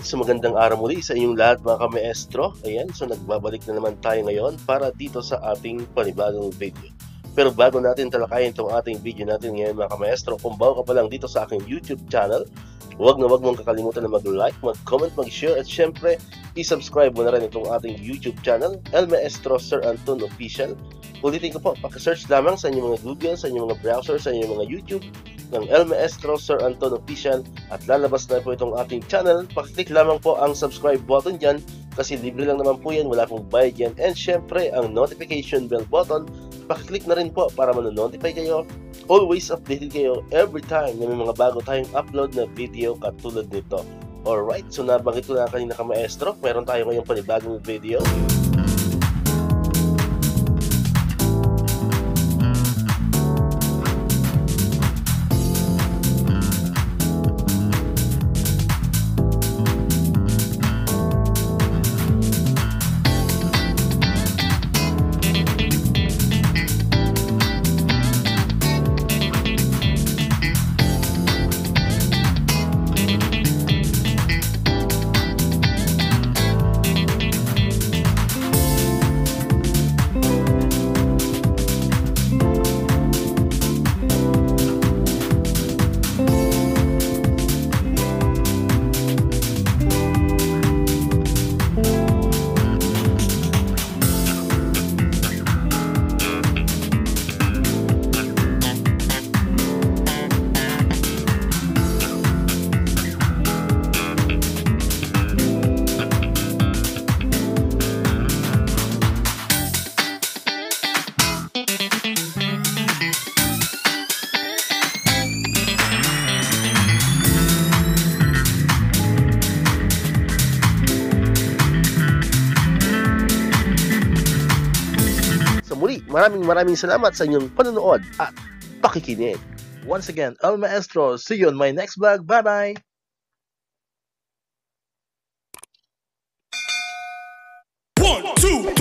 Alright, so magandang araw muli sa inyong lahat mga kamaestro. Ayan, so nagbabalik na naman tayo ngayon para dito sa ating panibagong video. Pero bago natin talakayin itong ating video natin ngayon mga kamaestro, kung bago ka pa lang dito sa aking YouTube channel, huwag mong kakalimutan na mag-like, mag-comment, mag-share at syempre, i-subscribe mo na rin itong ating YouTube channel, El Maestro Sir Anton Official. Ulitin ko po, paki-search lamang sa inyong mga Google, sa inyong mga browser, sa inyong mga YouTube ng El Maestro Sir Anton Official at lalabas na po itong ating channel. Pakiclick lamang po ang subscribe button dyan kasi libre lang naman po yan, wala pong bayad yan. And syempre, ang notification bell button, pakiclick na rin po para manonotify kayo. Always updated kayo every time na may mga bago tayong upload na video katulad nito. Alright, so nabanggit ko na kanina ka maestro, meron tayo ngayong panibagong video. Muli, maraming salamat sa inyong panonood at pakikinig. Once again, El Maestro, see you on my next vlog. Bye-bye! 1, 2,